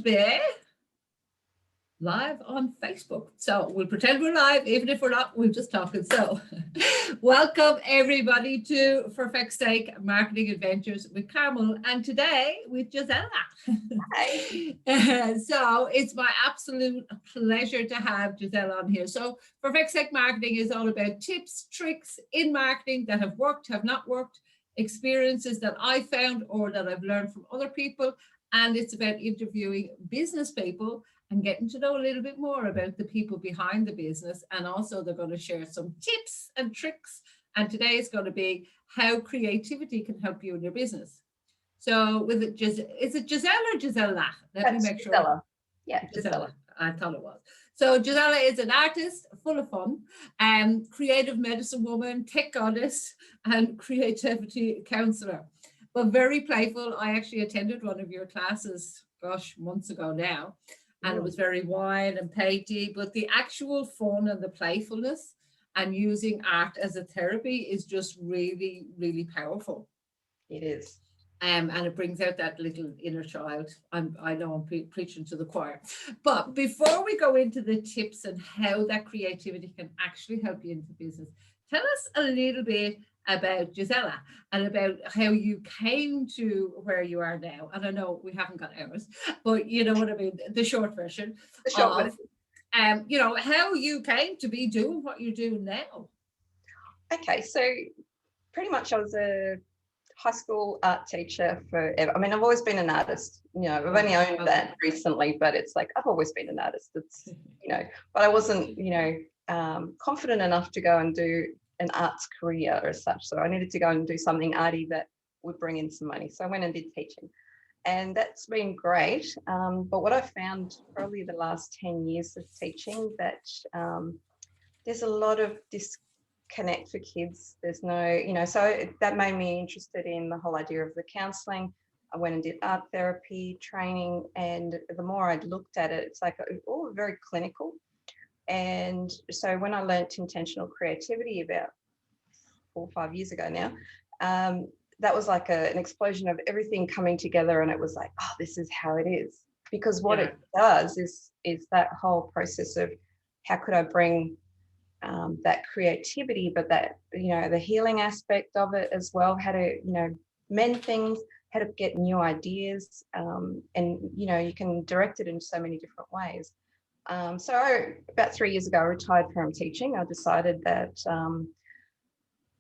be live on Facebook. So we'll pretend we're live, even if we're not, we're just talking. So welcome everybody to For Feck's Sake Marketing Adventures with Carmel, and today with Gisela. Hi. So it's my absolute pleasure to have Gisela on here. So For Feck's Sake Marketing is all about tips, tricks in marketing that have worked, have not worked, experiences that I found or that I've learned from other people. And it's about interviewing business people and getting to know a little bit more about the people behind the business. And also they're going to share some tips and tricks. And today is going to be how creativity can help you in your business. So with it, is it Gisela or Gisela? Let me make sure. Gisela. Yeah, Gisela. I thought it was. So Gisela is an artist full of fun, creative medicine woman, tech goddess, and creativity counselor. But very playful. I actually attended one of your classes, gosh, months ago now. And it was very wild and painty, but the actual fun and the playfulness and using art as a therapy is just really, really powerful. It is. And it brings out that little inner child. I know I'm preaching to the choir. But before we go into the tips and how that creativity can actually help you into business, tell us a little bit about Gisela and about how you came to where you are now. And I know we haven't got hours, but you know what I mean, the short version. The short version. You know, how you came to be doing what you're doing now. Okay, so pretty much I was a high school art teacher forever. I mean, I've always been an artist. You know, I've only owned that recently, but it's like I've always been an artist. It's, you know, but I wasn't, you know, confident enough to go and do an arts career as such. So I needed to go and do something arty that would bring in some money. So I went and did teaching, and that's been great. But what I found probably the last 10 years of teaching, that there's a lot of disconnect for kids. There's no, you know, so that made me interested in the whole idea of the counselling. I went and did art therapy training, and the more I looked at it, it's like all very clinical. And so when I learnt intentional creativity about 4 or 5 years ago now, that was like an explosion of everything coming together, and it was like, oh, this is how it is. Because what it does is that whole process of how could I bring that creativity, but that, you know, the healing aspect of it as well, how to, you know, mend things, how to get new ideas, and, you know, you can direct it in so many different ways. So about 3 years ago, I retired from teaching. I decided that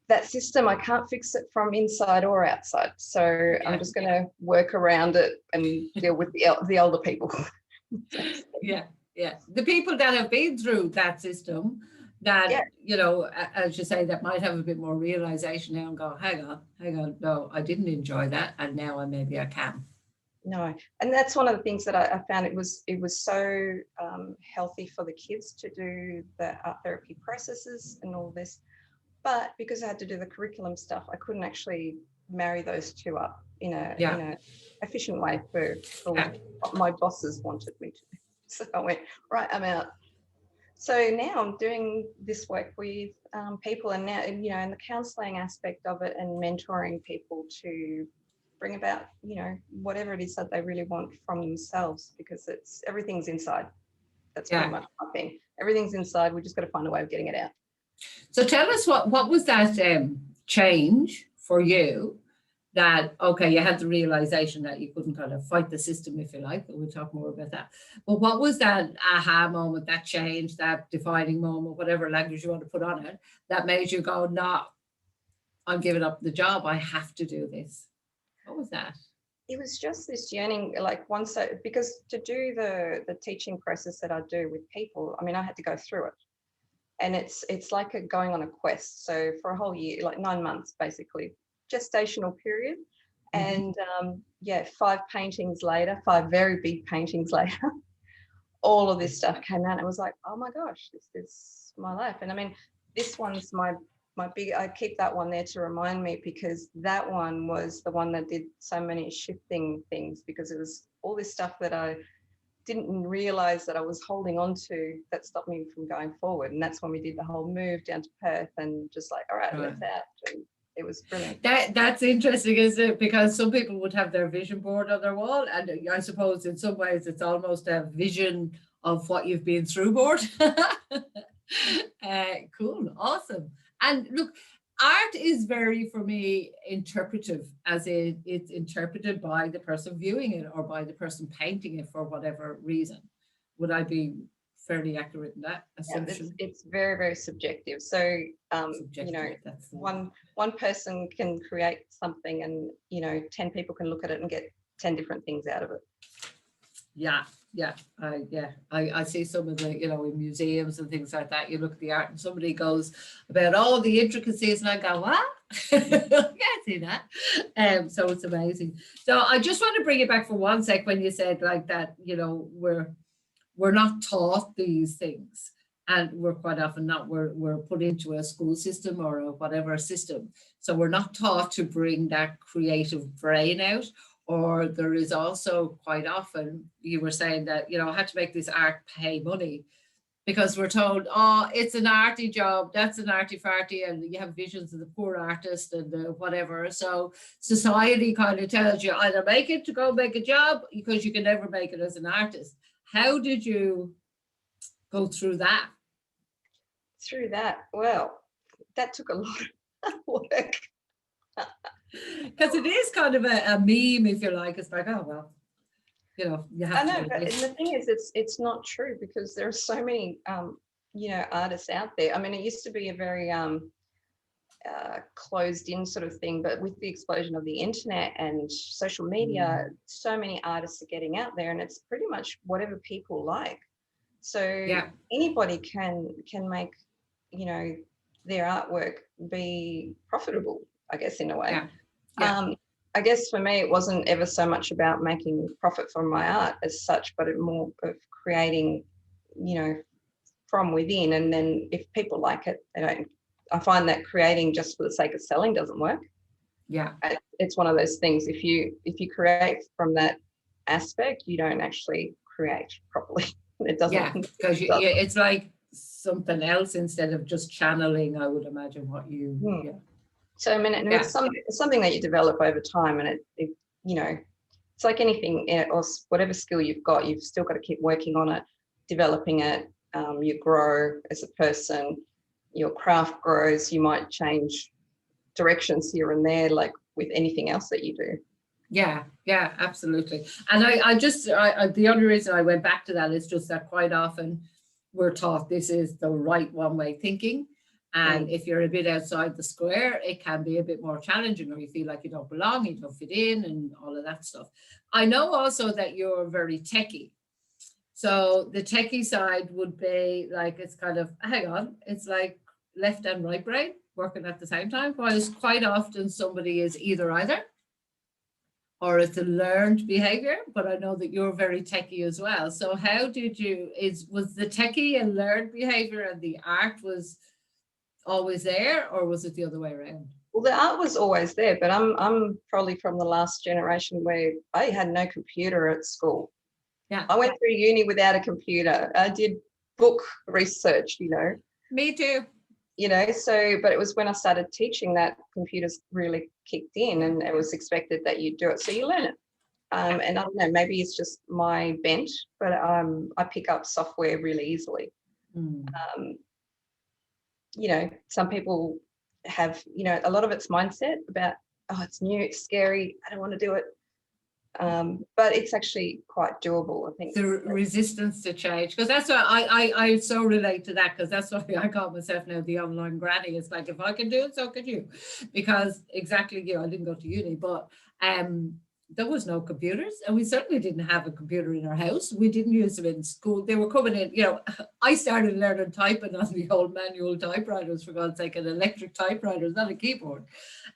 that system, I can't fix it from inside or outside. So I'm just going to work around it and deal with the older people. Yeah. The people that have been through that system, that, you know, as you say, that might have a bit more realization now and go, hang on, no, I didn't enjoy that, and now maybe I can. No, and that's one of the things that I found. It was so healthy for the kids to do the art therapy processes and all this, but because I had to do the curriculum stuff, I couldn't actually marry those two up in a efficient way for what my bosses wanted me to do. So I went, right, I'm out. So now I'm doing this work with people, and now, you know, in the counselling aspect of it and mentoring people to bring about, you know, whatever it is that they really want from themselves, because everything's inside. That's pretty much my thing. Everything's inside. We just got to find a way of getting it out. So tell us what was that change for you, that, okay, you had the realization that you couldn't kind of fight the system, if you like, but we'll talk more about that. But what was that aha moment, that change, that defining moment, whatever language you want to put on it, that made you go, no, I'm giving up the job. I have to do this. What was that? It was just this yearning, like because to do the teaching process that I do with people, I mean, I had to go through it. And it's like going on a quest. So for a whole year, like 9 months, basically, gestational period. And 5 paintings later, 5 very big paintings later, all of this stuff came out. It was like, oh my gosh, this is my life. And I mean, this one's my big, I keep that one there to remind me, because that one was the one that did so many shifting things, because it was all this stuff that I didn't realize that I was holding on to that stopped me from going forward. And that's when we did the whole move down to Perth, and just like, all right, let's out. And it was brilliant. That's interesting, isn't it? Because some people would have their vision board on their wall, and I suppose in some ways it's almost a vision of what you've been through board. Cool, awesome. And look, art is very, for me, interpretive, as it's interpreted by the person viewing it or by the person painting it for whatever reason. Would I be fairly accurate in that assumption? Yeah, it's very, very subjective. So, Subjective, one person can create something and, 10 people can look at it and get 10 different things out of it. Yeah. I see some of the, in museums and things like that, you look at the art and somebody goes about all the intricacies and I go, what? I can't see that. So it's amazing. So I just want to bring it back for one sec when you said like that, we're not taught these things, and we're quite often not, we're put into a school system or a whatever system. So we're not taught to bring that creative brain out. Or there is also quite often, you were saying that, I had to make this art pay money because we're told, oh, it's an arty job, that's an arty farty, and you have visions of the poor artist and whatever. So society kind of tells you either make it to go make a job because you can never make it as an artist. How did you go through that? Well, that took a lot of work. Because it is kind of a meme, if you like. It's like, oh, well, you have to. I know, but the thing is, it's not true because there are so many, artists out there. I mean, it used to be a very closed-in sort of thing, but with the explosion of the internet and social media, so many artists are getting out there, and it's pretty much whatever people like. So anybody can make, their artwork be profitable, I guess, in a way. I guess for me, it wasn't ever so much about making profit from my art as such, but more of creating, from within. And then if people like it, they don't. I find that creating just for the sake of selling doesn't work. Yeah, it's one of those things. If you create from that aspect, you don't actually create properly. It doesn't. Yeah, because it's like something else instead of just channeling, I would imagine, what you. Yeah. So I mean, it's something that you develop over time, and it it's like anything or whatever skill you've got, you've still got to keep working on it, developing it. You grow as a person, your craft grows. You might change directions here and there, like with anything else that you do. Yeah, absolutely. And I the only reason I went back to that is just that quite often we're taught this is the right one-way thinking. And if you're a bit outside the square, it can be a bit more challenging, or you feel like you don't belong, you don't fit in, and all of that stuff. I know also that you're very techie. So the techie side would be like, it's kind of, hang on, it's like left and right brain working at the same time, whereas quite often somebody is either, or it's a learned behavior, but I know that you're very techie as well. So how did was the techie a learned behavior and the art was always there, or was it the other way around? Well, the art was always there, but I'm probably from the last generation where I had no computer at school. Yeah, I went through uni without a computer. I did book research, Me too. So, but it was when I started teaching that computers really kicked in, and it was expected that you do it, so you learn it. And I don't know, maybe it's just my bent, but I pick up software really easily. Some people have, a lot of it's mindset about, oh, it's new, it's scary, I don't want to do it. But it's actually quite doable, I think. The resistance to change, because that's why I so relate to that, because that's why I call myself now the online granny. It's like, if I can do it, so can you. Because exactly, I didn't go to uni, but there was no computers, and we certainly didn't have a computer in our house. We didn't use them in school. They were coming in, I started learning typing on the old manual typewriters, for God's sake, an electric typewriter, not a keyboard.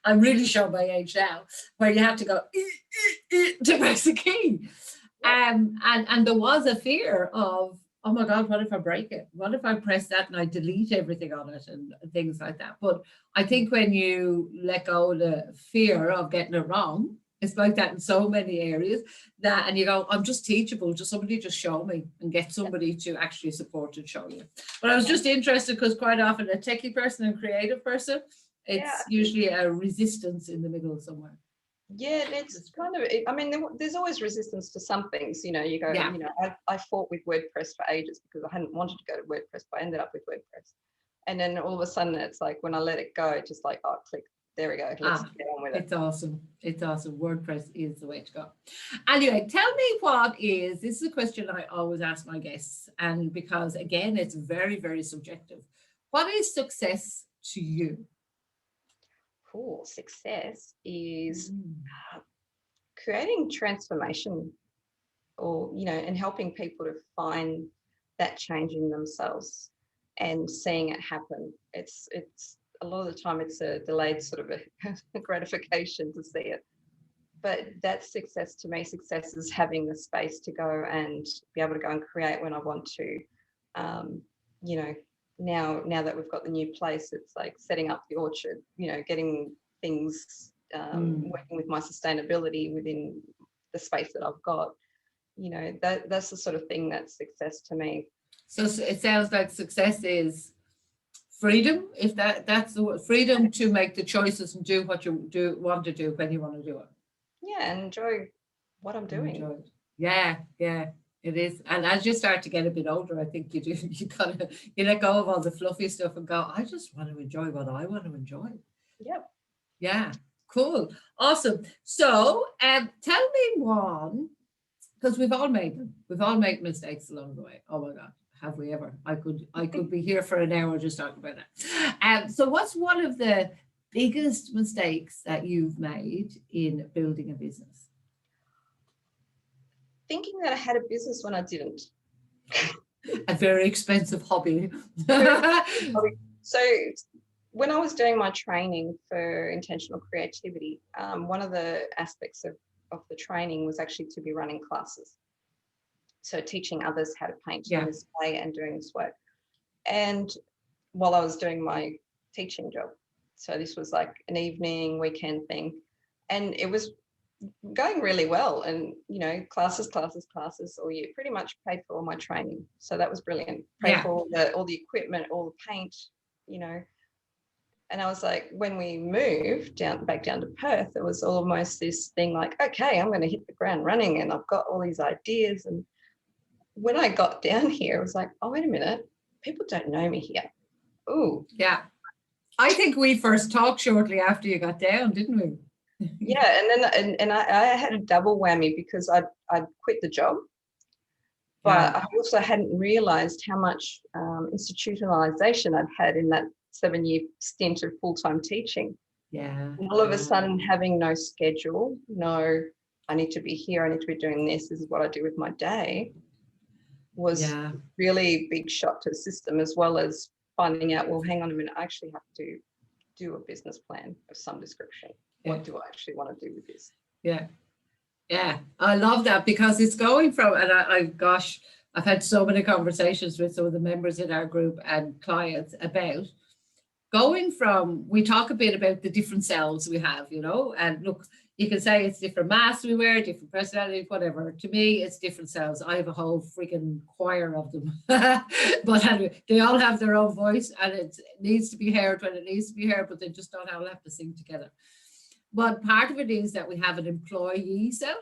I'm really showing my age now, where you have to go to press the key. And there was a fear of, oh my God, what if I break it? What if I press that and I delete everything on it and things like that? But I think when you let go of the fear of getting it wrong, it's like that in so many areas, and you go, I'm just teachable, just somebody just show me, and get somebody to actually support and show you. But I was just interested because quite often a techie person and creative person, Yeah, It's usually a resistance in the middle somewhere. yeah, and it's kind of, I mean, there's always resistance to some things, you know, you go, Yeah. you know, I fought with WordPress for ages because I hadn't wanted to go to WordPress, but I ended up with WordPress. And then all of a sudden it's like, when I let it go, just like, oh, click, there we go, let's get on with it. It's awesome. It's awesome. WordPress is the way to go. Anyway, tell me this is a question I always ask my guests, and because again, it's very, very subjective. What is success to you? Cool. Success is creating transformation, or, you know, and helping people to find that change in themselves and seeing it happen. It's a lot of the time it's a delayed sort of a gratification to see it. But that's success to me. Success is having the space to go and be able to go and create when I want to. You know, now that we've got the new place, it's like setting up the orchard, you know, getting things, working with my sustainability within the space that I've got. You know, that's the sort of thing that's success to me. So it sounds like success is freedom, if that's the word, freedom to make the choices and do what you want to do when you want to do it. Yeah, and enjoy what I'm doing. Enjoy it. Yeah, it is. And as you start to get a bit older, I think you let go of all the fluffy stuff and go, I just want to enjoy what I want to enjoy. Yep. Yeah, cool. Awesome. So tell me one, because we've all made them. We've all made mistakes along the way. Oh my God, have we ever? I could be here for an hour just talking about that. So what's one of the biggest mistakes that you've made in building a business? Thinking that I had a business when I didn't. A very expensive hobby. So when I was doing my training for intentional creativity, one of the aspects of the training was actually to be running classes. So teaching others how to paint in this way and doing this work. And while I was doing my teaching job, so this was like an evening, weekend thing, and it was going really well. And, you know, classes all year, pretty much paid for all my training. So that was brilliant. Paid for all the equipment, all the paint, you know. And I was like, when we moved back down to Perth, it was almost this thing like, okay, I'm going to hit the ground running and I've got all these ideas. And when I got down here, it was like, oh, wait a minute, people don't know me here. Ooh. Yeah. I think we first talked shortly after you got down, didn't we? Yeah, and I had a double whammy because I'd quit the job, but I also hadn't realised how much institutionalisation I'd had in that 7-year stint of full-time teaching. Yeah. And all of a sudden having no schedule, no, I need to be here, I need to be doing this is what I do with my day, was really big shock to the system, as well as finding out, well, hang on a minute, I actually have to do a business plan of some description. What do I actually want to do with this? Yeah, I love that, because it's going from, and gosh, I've had so many conversations with some of the members in our group and clients about going from, we talk a bit about the different selves we have, you know, and look, you can say it's different masks we wear, different personality, whatever. To me, it's different selves. I have a whole freaking choir of them. But anyway, they all have their own voice, and it needs to be heard when it needs to be heard, but they just don't all have to sing together. But part of it is that we have an employee self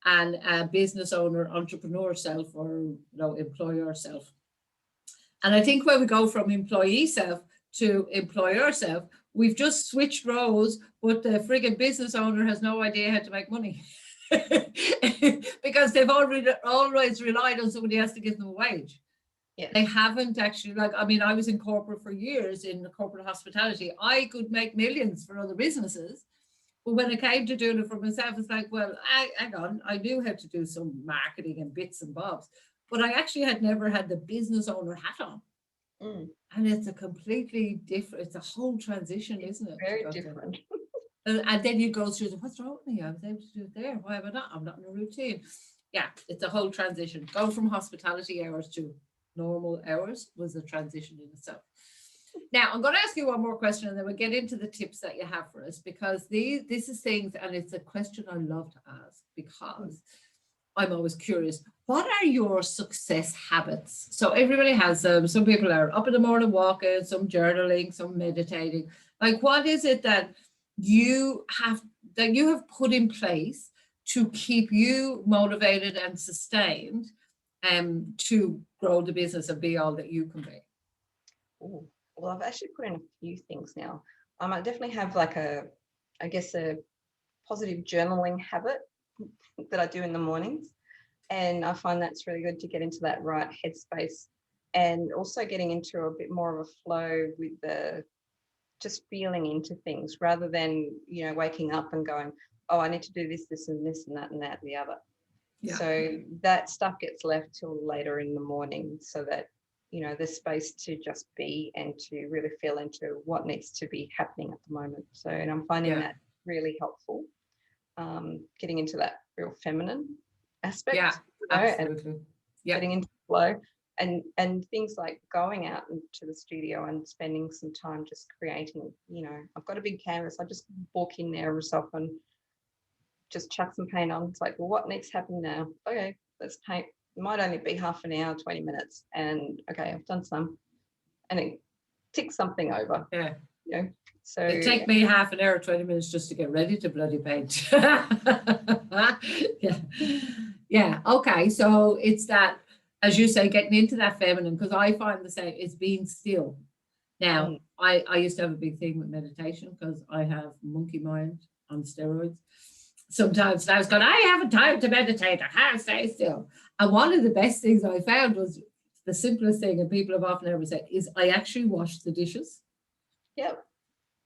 and a business owner, entrepreneur self, or, you know, employer self. And I think when we go from employee self to employer self, we've just switched roles, but the friggin' business owner has no idea how to make money. Because they've always relied on somebody else to give them a wage. Yes. They haven't actually, like, I mean, I was in corporate for years, in corporate hospitality. I could make millions for other businesses. But when it came to doing it for myself, it's like, well, hang on, I knew how to do some marketing and bits and bobs, but I actually had never had the business owner hat on. And it's a completely different, it's a whole transition, isn't it? Very different. And then you go through, what's wrong with me? I was able to do it there. Why am I not? I'm not in a routine. Yeah, it's a whole transition. Go from hospitality hours to normal hours was a transition in itself. Now, I'm going to ask you one more question, and then we'll get into the tips that you have for us, because this is things, and it's a question I love to ask, because I'm always curious. What are your success habits? So everybody has them. Some people are up in the morning walking, some journaling, some meditating. Like, what is it that you have put in place to keep you motivated and sustained to grow the business and be all that you can be? Ooh, well, I've actually put in a few things now. I definitely have like a positive journaling habit that I do in the mornings. And I find that's really good to get into that right headspace, and also getting into a bit more of a flow with the just feeling into things rather than, waking up and going, oh, I need to do this, this, and this, and that, and that, and the other. Yeah. So that stuff gets left till later in the morning, so that, there's space to just be and to really feel into what needs to be happening at the moment. So, and I'm finding that really helpful, getting into that real feminine aspect, Yeah, absolutely. and getting into flow, and things like going out into the studio and spending some time just creating. I've got a big canvas. I just walk in there every so often, just chuck some paint on. It's like, well, what next happen now? Okay, let's paint. It might only be half an hour, 20 minutes, and okay, I've done some, and it ticks something over. Yeah. So it take me half an hour, 20 minutes just to get ready to bloody paint. Yeah. Okay. So it's that, as you say, getting into that feminine, because I find the same, it's being still. Now, I used to have a big thing with meditation because I have monkey mind on steroids. Sometimes I was going, I haven't time to meditate, I can't stay still. And one of the best things I found was the simplest thing, and people have often ever said, is I actually wash the dishes. Yep.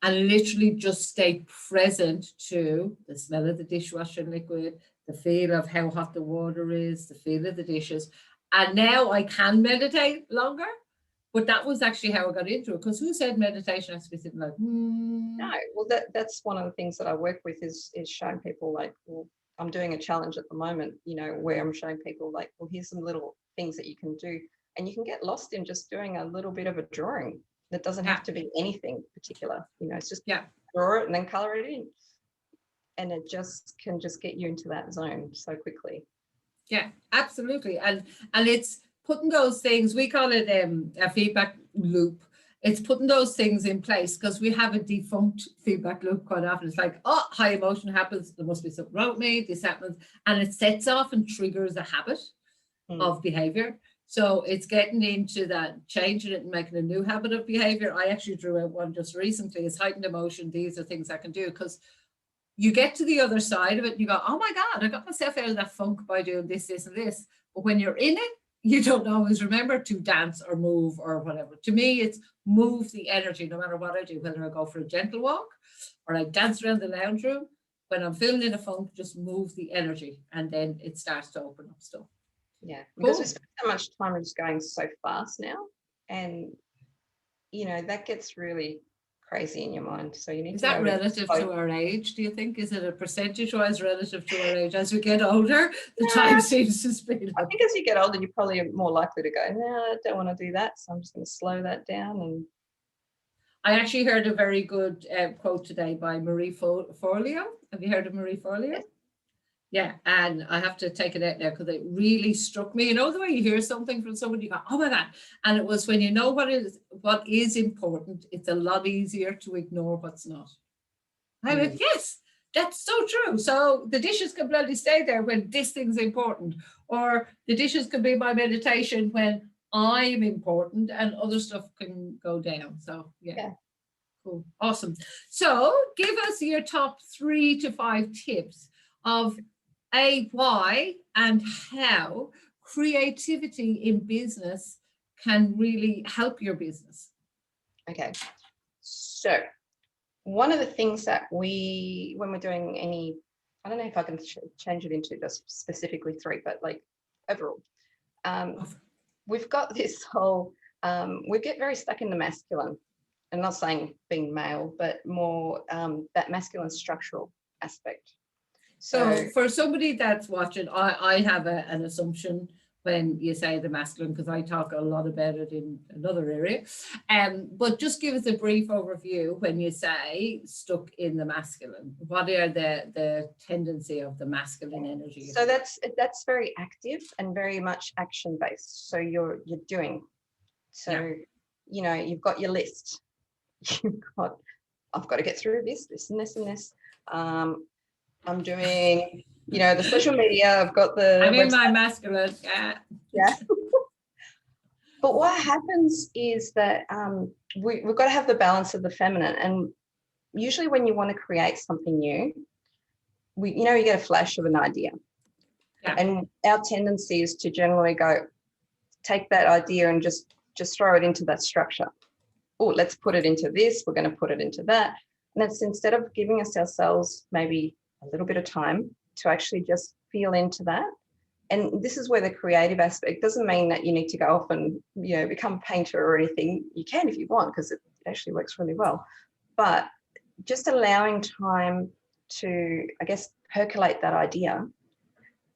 And literally just stay present to the smell of the dishwasher liquid, the feel of how hot the water is, the feel of the dishes. And now I can meditate longer, but that was actually how I got into it. Because who said meditation has to be sitting like, No, well, that's one of the things that I work with is showing people, like, well, I'm doing a challenge at the moment, where I'm showing people like, well, here's some little things that you can do, and you can get lost in just doing a little bit of a drawing. That doesn't have to be anything particular, it's just draw it and then color it in, and it just can just get you into that zone so quickly. Yeah, absolutely. And it's putting those things, we call it a feedback loop. It's putting those things in place, because we have a defunct feedback loop quite often. It's like, oh, high emotion happens, there must be something wrong with me, this happens, and it sets off and triggers a habit of behavior. So it's getting into that, changing it and making a new habit of behavior. I actually drew out one just recently, is heightened emotion. These are things I can do, because you get to the other side of it and you go, oh my God, I got myself out of that funk by doing this, this, and this. But when you're in it, you don't always remember to dance or move or whatever. To me, it's move the energy, no matter what I do, whether I go for a gentle walk or I dance around the lounge room. When I'm feeling in a funk, just move the energy, and then it starts to open up stuff. Yeah, because we spend so much time just going so fast now, and that gets really crazy in your mind. So you need Is to that relative to our age, do you think? Is it a percentage wise relative to our age? As we get older, the time seems to speed up. I think as you get older, you're probably more likely to go, no, I don't want to do that, so I'm just going to slow that down. And I actually heard a very good quote today by Marie Forleo. Have you heard of Marie Forleo? Yes. Yeah, and I have to take it out now because it really struck me. The way you hear something from somebody, you go, oh my God. And it was, when you know what is important, it's a lot easier to ignore what's not. I went, yes, that's so true. So the dishes can bloody stay there when this thing's important, or the dishes can be my meditation when I'm important, and other stuff can go down. So yeah. Cool. Awesome. So give us your top 3 to 5 tips of why and how creativity in business can really help your business. Okay. So one of the things that when we're doing any, I don't know if I can change it into just specifically 3, but like overall, we've got this whole, we get very stuck in the masculine. I'm not saying being male, but more that masculine structural aspect. So for somebody that's watching, I have an assumption when you say the masculine, because I talk a lot about it in another area. But just give us a brief overview when you say stuck in the masculine. What are the tendency of the masculine energy? So that's very active and very much action based. So you're doing. So you've got your list. You've got I've got to get through this and this and this. I'm doing, the social media. I've got the I'm in website. my masculine. Yeah. But what happens is that we've got to have the balance of the feminine. And usually when you want to create something new, you get a flash of an idea. Yeah. And our tendency is to generally take that idea and just throw it into that structure. Oh, let's put it into this. We're going to put it into that. And it's instead of giving ourselves maybe a little bit of time to actually just feel into that. And this is where the creative aspect doesn't mean that you need to go off and, become a painter or anything. You can if you want, because it actually works really well. But just allowing time to, I guess, percolate that idea,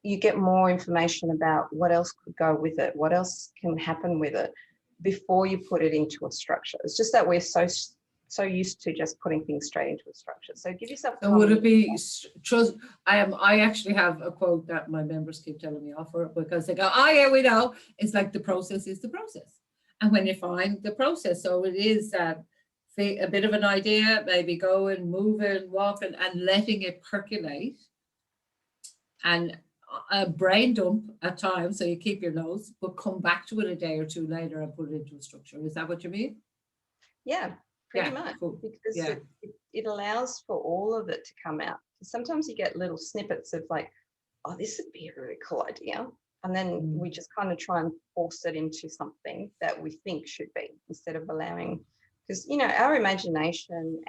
you get more information about what else could go with it, what else can happen with it before you put it into a structure. It's just that we're so used to just putting things straight into a structure. So give yourself time. So would it be trust? I actually have a quote that my members keep telling me off for it, because they go, oh yeah, we know. It's like the process is the process. And when you find the process, so it is that a bit of an idea, maybe going, moving, walking, and letting it percolate, and a brain dump at times, so you keep your nose, but come back to it a day or two later and put it into a structure. Is that what you mean? Yeah, pretty much. Cool. Because it allows for all of it to come out. Sometimes you get little snippets of like, oh, this would be a really cool idea. And then we just kind of try and force it into something that we think should be, instead of allowing, because, our imagination,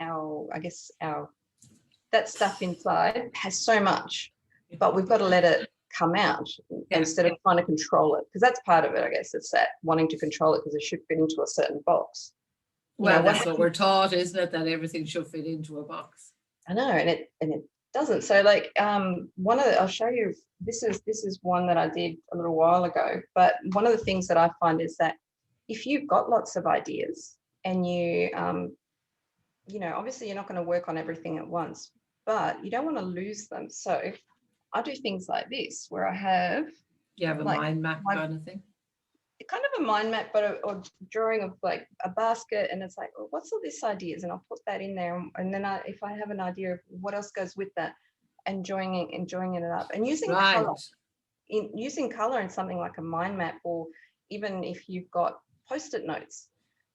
that stuff inside has so much, but we've got to let it come out instead of trying to control it. Because that's part of it, I guess. It's that wanting to control it because it should fit into a certain box. Well, that's what we're taught, isn't it? That everything should fit into a box. I know, and it doesn't. So, like, I'll show you. This is one that I did a little while ago. But one of the things that I find is that if you've got lots of ideas and you, obviously you're not going to work on everything at once, but you don't want to lose them. So I do things like this, where I have. You have a mind map kind of thing. Kind of a mind map, but a drawing of like a basket, and it's like, well, what's all these ideas, and I'll put that in there, and then if I have an idea of what else goes with that, and joining it up, and using color, using color in something like a mind map, or even if you've got post-it notes,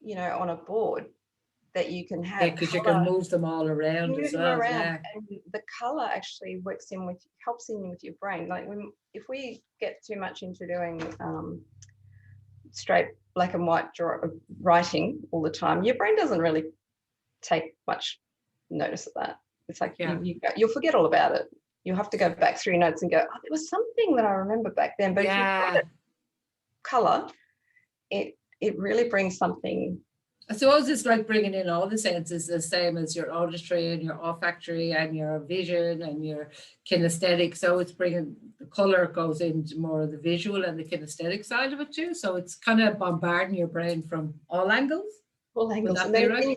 on a board that you can have. Yeah, because you can move them all around as well. And the color actually helps with your brain. Like if we get too much into doing straight black and white writing all the time, your brain doesn't really take much notice of that. It's like you'll forget all about it. You'll have to go back through your notes and go, oh, there was something that I remember back then. But if you've got it color, it really brings something. I suppose it's like bringing in all the senses, the same as your auditory and your olfactory and your vision and your kinesthetic. So it's bringing the color goes into more of the visual and the kinesthetic side of it too. So it's kind of bombarding your brain from all angles. All angles. And then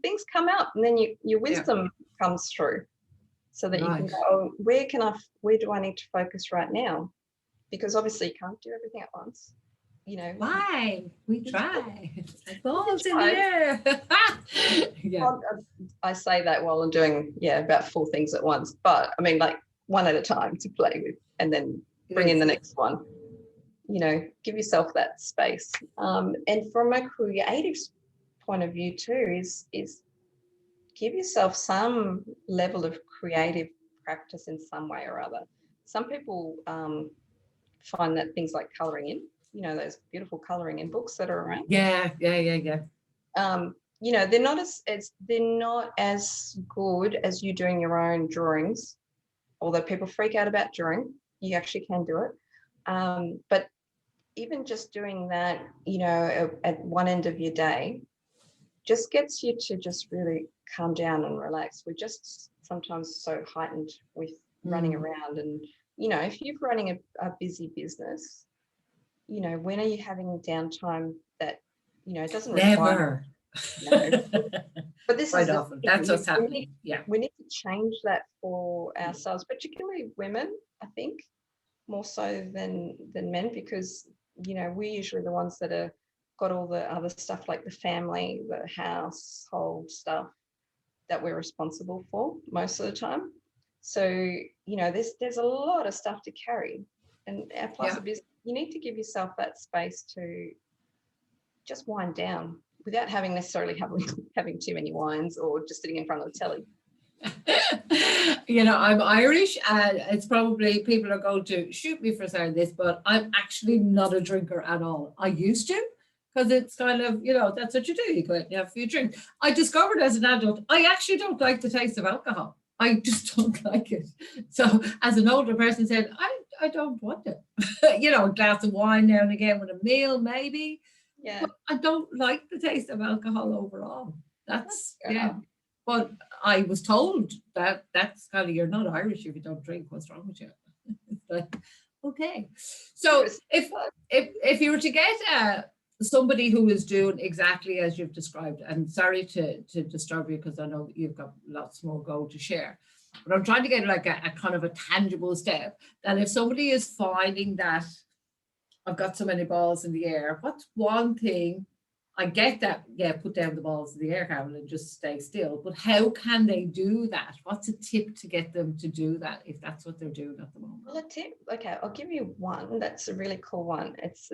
things come out, and then your wisdom comes through, so that you can go, oh, where do I need to focus right now? Because obviously you can't do everything at once. Why? We try. Balls in the air. Well, I say that while I'm doing about 4 things at once, but I mean, like, one at a time to play with, and then bring in the next one. Give yourself that space. And from a creative point of view too, is give yourself some level of creative practice in some way or other. Some people find that things like colouring in, those beautiful colouring in books that are around. Yeah. They're not as good as you doing your own drawings, although people freak out about drawing. You actually can do it. But even just doing that, at one end of your day, just gets you to just really calm down and relax. We're just sometimes so heightened with running around, and if you're running a busy business, when are you having downtime that it doesn't require? No. But this quite is often that's what's happening. We need to change that for ourselves, particularly women, I think, more so than men, because we're usually the ones that are got all the other stuff, like the family, the household stuff, that we're responsible for most of the time. So, you know, there's a lot of stuff to carry. And plus of business, you need to give yourself that space to just wind down without having necessarily having too many wines or just sitting in front of the telly. You know, I'm Irish, and it's probably people are going to shoot me for saying this, but I'm actually not a drinker at all. I used to, because it's kind of, you know, that's what you do. You go out and have a few drinks. I discovered as an adult, I actually don't like the taste of alcohol. I just don't like it. So as an older person said, I don't want it. You know, a glass of wine now and again with a meal, maybe. Yeah. But I don't like the taste of alcohol overall. That's yeah. But I was told that that's kind of, you're not Irish if you don't drink. What's wrong with you? But, okay. So if you were to get somebody who is doing exactly as you've described, and sorry to disturb you because I know you've got lots more go to share, but I'm trying to get like a kind of a tangible step that if somebody is finding that I've got so many balls in the air, what's one thing? I get that, yeah, put down the balls in the air, Carol, and just stay still. But how can they do that? What's a tip to get them to do that if that's what they're doing at the moment? Well, a tip, okay, I'll give you one that's a really cool one. It's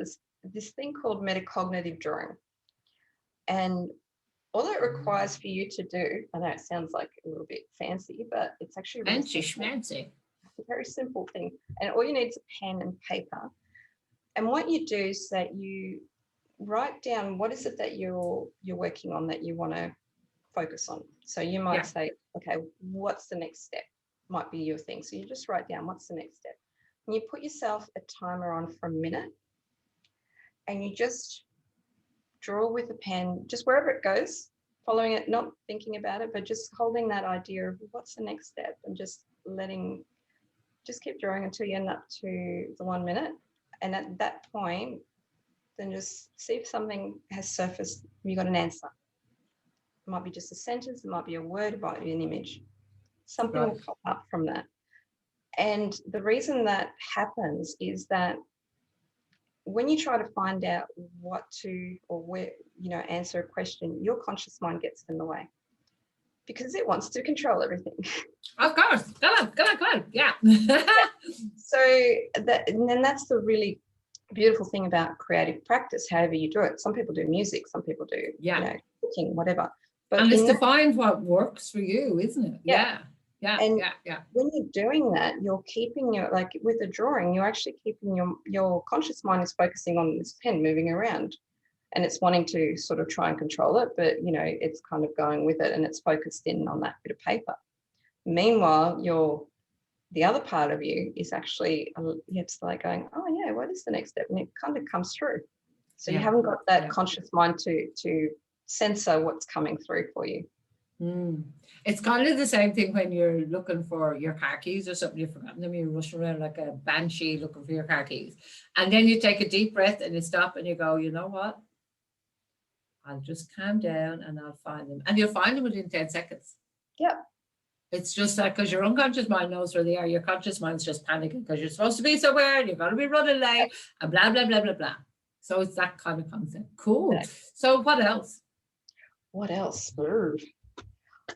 this thing called metacognitive drawing. And all it requires for you to do, I know it sounds like a little bit fancy, but it's actually really fancy. It's a very simple thing. And all you need is a pen and paper. And what you do is that you write down what is it that you're working on that you want to focus on. So you might say, okay, what's the next step? Might be your thing. So you just write down what's the next step. And you put yourself a timer on for a minute and you just draw with a pen, just wherever it goes, following it, not thinking about it, but just holding that idea of what's the next step and just keep drawing until you end up to the 1 minute. And at that point, then just see if something has surfaced. You got an answer. It might be just a sentence, it might be a word, it might be an image. Something will pop up from that. And the reason that happens is that when you try to find out what to or where, you know, answer a question, your conscious mind gets in the way because it wants to control everything. Of course. Go on. Yeah. So and then that's the really beautiful thing about creative practice, however you do it. Some people do music, some people do you know, cooking, whatever. But and it's to find what works for you, isn't it? Yeah. When you're doing that, you're keeping your, like with a drawing, you're actually keeping your conscious mind is focusing on this pen moving around and it's wanting to sort of try and control it, but you know, it's kind of going with it and it's focused in on that bit of paper. Meanwhile, the other part of you is actually, it's like going, oh yeah, what is the next step? And it kind of comes through. So you haven't got that conscious mind to censor what's coming through for you. It's kind of the same thing when you're looking for your car keys or something, you've forgotten them, you're rushing around like a banshee looking for your car keys. And then you take a deep breath and you stop and you go, you know what? I'll just calm down and I'll find them. And you'll find them within 10 seconds. Yeah. It's just that because your unconscious mind knows where they are, your conscious mind's just panicking because you're supposed to be somewhere and you're going to be running late and blah, blah, blah, blah, blah. So it's that kind of concept. Cool. Okay. So what else? What else?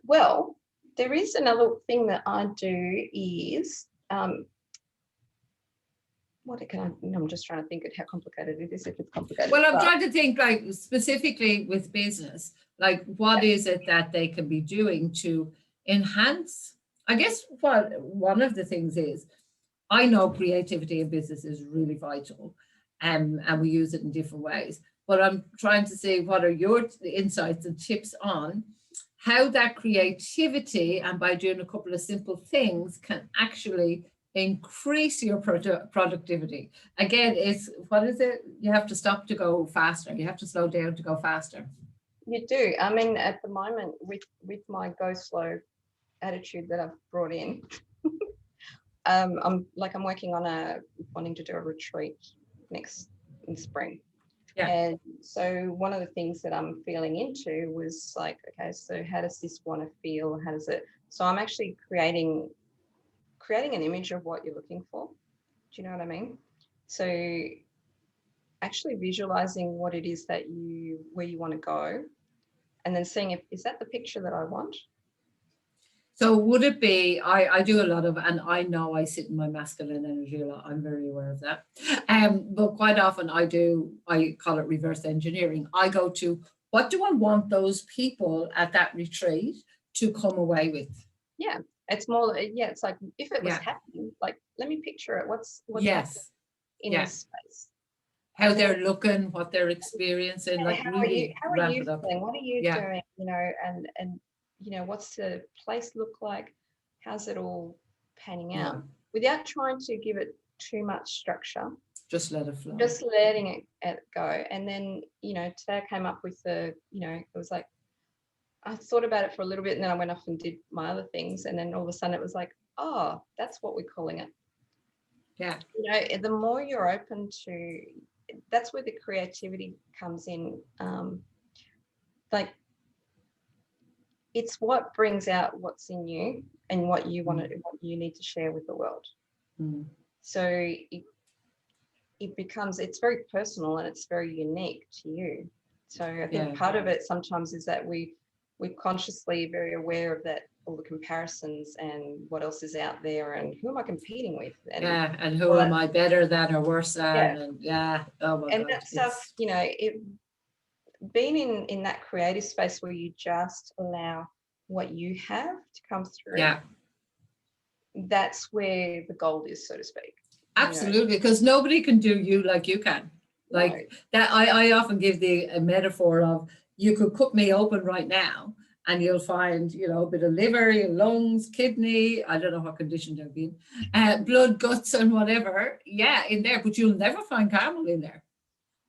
Well, there is another thing that I do is, I'm just trying to think of how complicated it is, if it's complicated. Well, I'm trying to think like specifically with business, like what is it that they can be doing to enhance? I guess what one of the things is, I know creativity in business is really vital, and we use it in different ways. But I'm trying to say, what are your insights and tips on how that creativity, and by doing a couple of simple things, can actually increase your productivity? Again, what is it? You have to stop to go faster. You have to slow down to go faster. You do. I mean, at the moment, with my go slow attitude that I've brought in, I'm working on wanting to do a retreat in spring. Yeah. And so one of the things that I'm feeling into was like, okay, so how does this want to feel? How does it? So I'm actually creating an image of what you're looking for. Do you know what I mean? So actually visualizing what it is that where you want to go, and then seeing is that the picture that I want? So would it be, I do a lot of, and I know I sit in my masculine energy a lot, I'm very aware of that. But quite often I call it reverse engineering. I go to, what do I want those people at that retreat to come away with? Yeah, it's more, it's like, if it was Yeah. happening, like, let me picture it. What's happening Yes. in Yeah. this space? How And then, they're looking, what they're experiencing, like how really are ramp you it up. feeling? What are you Yeah. doing? And what's the place look like? How's it all panning Yeah. out? Without trying to give it too much structure, Just let it flow. just letting it go. And then, today I came up with it was like, I thought about it for a little bit, and then I went off and did my other things. And then all of a sudden it was like, oh, that's what we're calling it. Yeah. The more you're open to, that's where the creativity comes in. Like, it's what brings out what's in you and what you want to, what you need to share with the world. So it becomes, it's very personal and it's very unique to you. So I think part of it sometimes is that we're consciously very aware of that, all the comparisons and what else is out there and who am I competing with? And who am I better than or worse than? Oh my God. That stuff, being in that creative space where you just allow what you have to come through. Yeah. That's where the gold is, so to speak. Absolutely, because nobody can do you like you can. Like that, I often give a metaphor of, you could cut me open right now and you'll find, a bit of liver, your lungs, kidney, I don't know what condition they're in, blood, guts and whatever, in there, but you'll never find Carmel in there.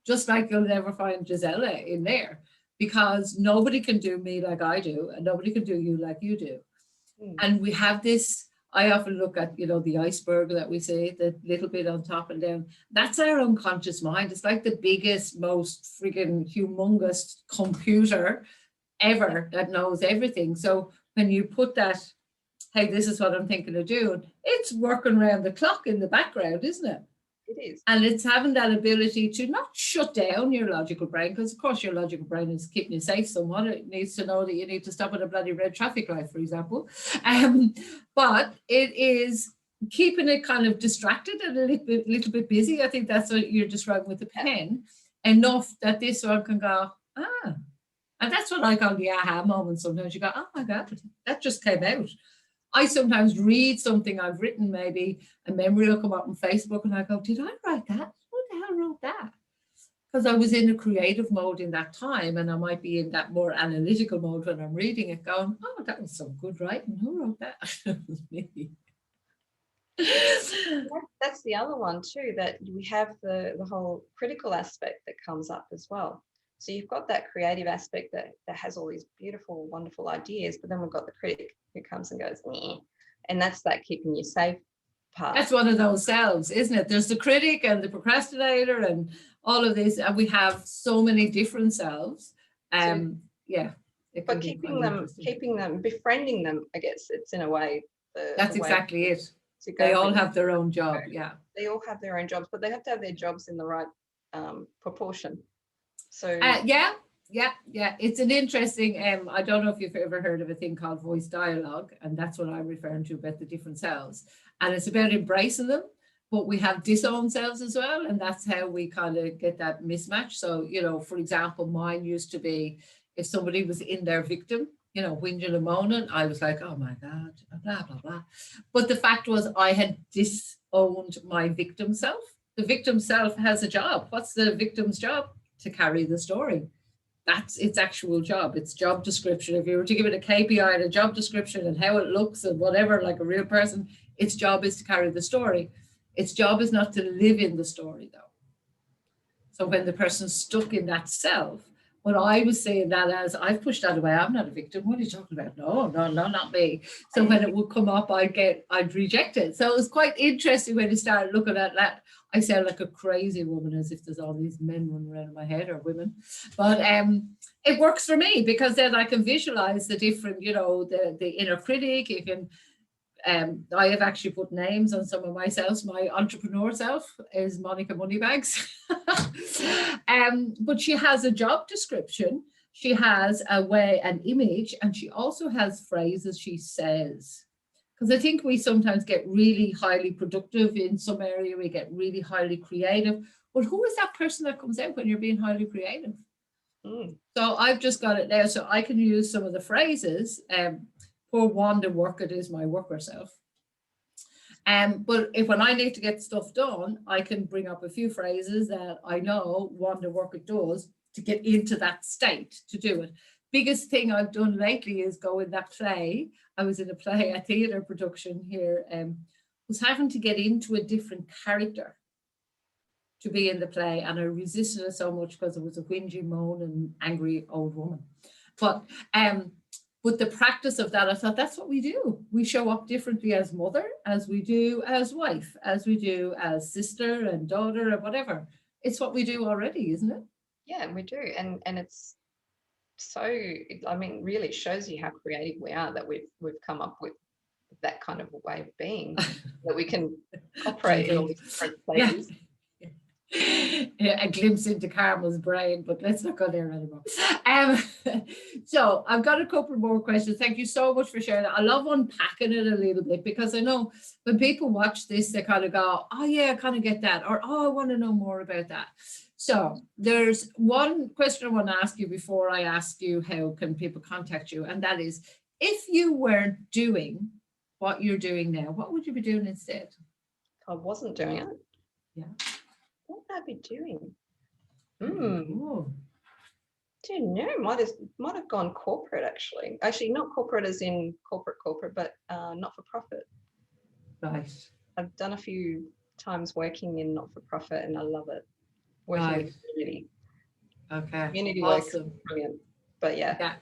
Just like you'll never find Gisela in there, because nobody can do me like I do and nobody can do you like you do. And we have this, I often look at, the iceberg that we say, the little bit on top and down. That's our unconscious mind. It's like the biggest, most freaking humongous computer ever that knows everything. So when you put that, hey, this is what I'm thinking of doing, it's working around the clock in the background, isn't it? It is. And it's having that ability to not shut down your logical brain, because of course your logical brain is keeping you safe somewhat. It needs to know that you need to stop at a bloody red traffic light, for example. But it is keeping it kind of distracted and a little bit busy. I think that's what you're describing with the pen, enough that this one can go, and that's what I call the aha moment. Sometimes you go, oh my God, that just came out. I sometimes read something I've written, maybe a memory will come up on Facebook and I go, did I write that? Who the hell wrote that? Because I was in a creative mode in that time, and I might be in that more analytical mode when I'm reading it going, oh, that was some good writing. Who wrote that? It was me. That's the other one too, that we have the whole critical aspect that comes up as well. So you've got that creative aspect that has all these beautiful, wonderful ideas, but then we've got the critic who comes and goes, meh. And that's that keeping you safe part. That's one of those selves, isn't it? There's the critic and the procrastinator and all of this, and we have so many different selves. But keeping them, befriending them, I guess it's in a way. That's exactly it. They all have their own job, They all have their own jobs, but they have to have their jobs in the right proportion. So it's an interesting, I don't know if you've ever heard of a thing called voice dialogue, and that's what I'm referring to about the different selves, and it's about embracing them, but we have disowned selves as well, and that's how we kind of get that mismatch. So, for example, mine used to be, if somebody was in their victim, whinging and moaning, I was like, oh my God, blah, blah, blah. But the fact was, I had disowned my victim self. The victim self has a job. What's the victim's job? To carry the story. That's its actual job. Its job description. If you were to give it a KPI and a job description and how it looks and whatever, like a real person, its job is to carry the story. Its job is not to live in the story, though. So when the person's stuck in that self, what I was saying that as, I've pushed that away. I'm not a victim. What are you talking about? No, not me. So when it would come up, I'd reject it. So it was quite interesting when you started looking at that. I sound like a crazy woman, as if there's all these men running around in my head, or women. But it works for me, because then I can visualize the different, the inner critic. You can, I have actually put names on some of myself. My entrepreneur self is Monica Moneybags. But she has a job description, she has a way, an image, and she also has phrases she says. Because I think we sometimes get really highly productive in some area, we get really highly creative. But who is that person that comes out when you're being highly creative? So I've just got it now, so I can use some of the phrases. Poor Wanda Workett is my worker self. But if when I need to get stuff done, I can bring up a few phrases that I know Wanda Workett does to get into that state to do it. Biggest thing I've done lately is go in that play. I was in a play, a theatre production here, was having to get into a different character to be in the play, and I resisted it so much because it was a whingy, moaning, angry old woman. But the practice of that, I thought that's what we do. We show up differently as mother, as we do as wife, as we do as sister and daughter and whatever. It's what we do already, isn't it? Yeah, we do. And it's so, I mean, really shows you how creative we are, that we've come up with that kind of a way of being, that we can operate in all these different places. Yeah. A glimpse into Carmel's brain, but let's not go there anymore. So I've got a couple more questions. Thank you so much for sharing that. I love unpacking it a little bit, because I know when people watch this, they kind of go, oh yeah, I kind of get that, or oh, I want to know more about that. So there's one question I want to ask you before I ask you how can people contact you, and that is, if you were doing what you're doing now, what would you be doing instead? I wasn't doing it. Yeah. What would I be doing? Oh. Don't know. Might have gone corporate, actually. Actually, not corporate as in corporate, but not for profit. Right. I've done a few times working in not for profit, and I love it. Working with community. Okay. Community awesome. work, brilliant. But yeah.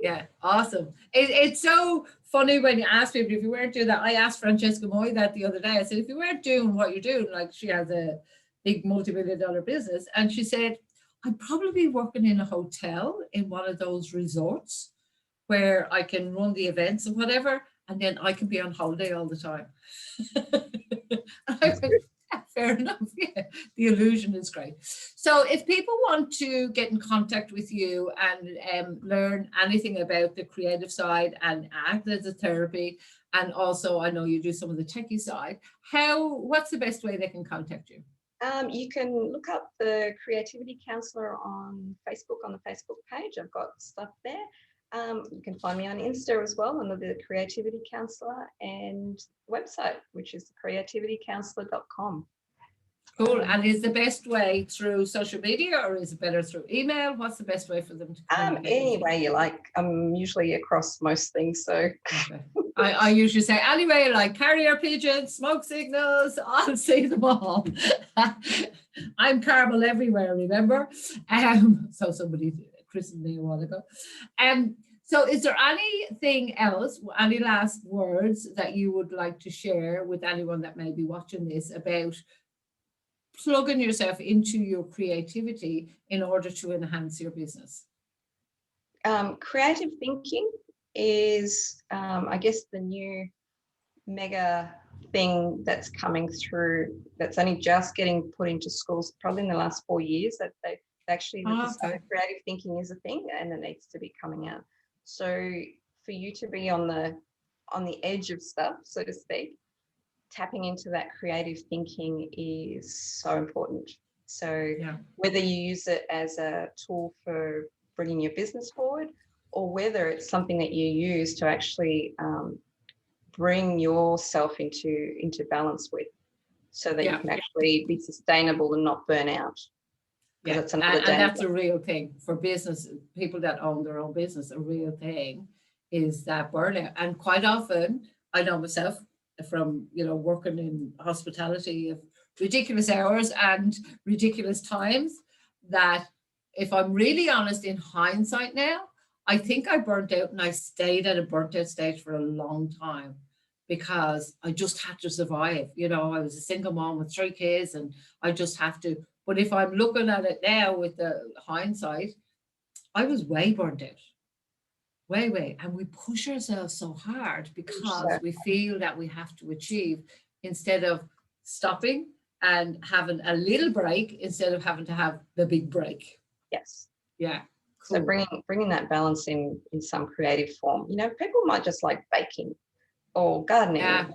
Yeah, awesome. It's so funny when you ask people if you weren't doing that. I asked Francesca Moy that the other day. I said, if you weren't doing what you're doing, like she has a big multi-million-dollar business, and she said, I'd probably be working in a hotel in one of those resorts where I can run the events and whatever, and then I can be on holiday all the time. I went, fair enough. Yeah, the illusion is great. So if people want to get in contact with you and learn anything about the creative side and act as a therapy, and also I know you do some of the techie side, what's the best way they can contact you? You can look up the Creativity Counsellor on Facebook, on the Facebook page. I've got stuff there. You can find me on Insta as well under the Creativity Counsellor, and website, which is creativitycounsellor.com. Cool. And is the best way through social media, or is it better through email? What's the best way for them to communicate? Any way you like. I'm usually across most things, so. Okay. I usually say, anyway, like carrier pigeons, smoke signals, I'll see them all. I'm Carmel everywhere, remember? So somebody christened me a while ago. So is there anything else, any last words that you would like to share with anyone that may be watching this about plugging yourself into your creativity in order to enhance your business? Creative thinking is, I guess, the new mega thing that's coming through, that's only just getting put into schools, probably in the last 4 years, that they actually decided creative thinking is a thing and it needs to be coming out. So for you to be on the edge of stuff, so to speak, tapping into that creative thinking is so important. So whether you use it as a tool for bringing your business forward, or whether it's something that you use to actually bring yourself into balance with, so that you can actually be sustainable and not burn out. Yeah, that's and that's a real thing for business, people that own their own business. A real thing is that burnout. And quite often, I know myself from, working in hospitality of ridiculous hours and ridiculous times, that if I'm really honest, in hindsight now, I think I burnt out, and I stayed at a burnt out stage for a long time because I just had to survive. I was a single mom with 3 kids and I just have to. But if I'm looking at it now with the hindsight, I was way burnt out. Way. And we push ourselves so hard because we feel that we have to achieve, instead of stopping and having a little break, instead of having to have the big break. Yes. Yeah. So bringing that balance in some creative form. You know, people might just like baking or gardening. Yeah.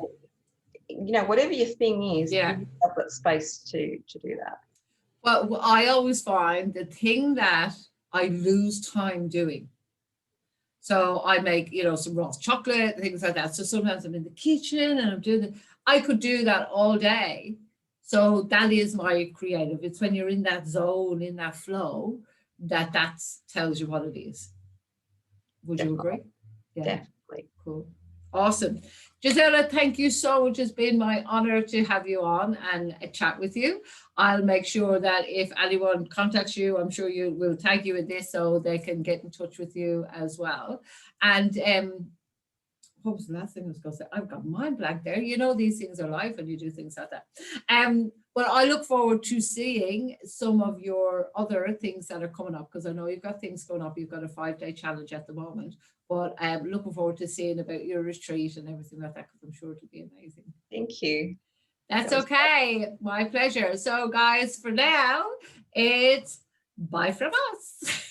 You know, whatever your thing is, Yeah. give yourself that space to do that. Well, I always find the thing that I lose time doing. So I make, some raw chocolate, things like that. So sometimes I'm in the kitchen and I'm doing it. I could do that all day. So that is my creative. It's when you're in that zone, in that flow, that tells you what it is. Would you agree? Yeah. Definitely. Cool. Awesome. Gisela, thank you so much. It's been my honor to have you on and chat with you. I'll make sure that if anyone contacts you, I'm sure you will tag you in this so they can get in touch with you as well. And what was the last thing I was going to say? I've got mind blank there. These things are life and you do things like that. But I look forward to seeing some of your other things that are coming up, because I know you've got things going up. You've got a 5-day challenge at the moment, but I'm looking forward to seeing about your retreat and everything like that, because I'm sure it'll be amazing. Thank you. That's okay. My pleasure. So guys, for now, it's bye from us.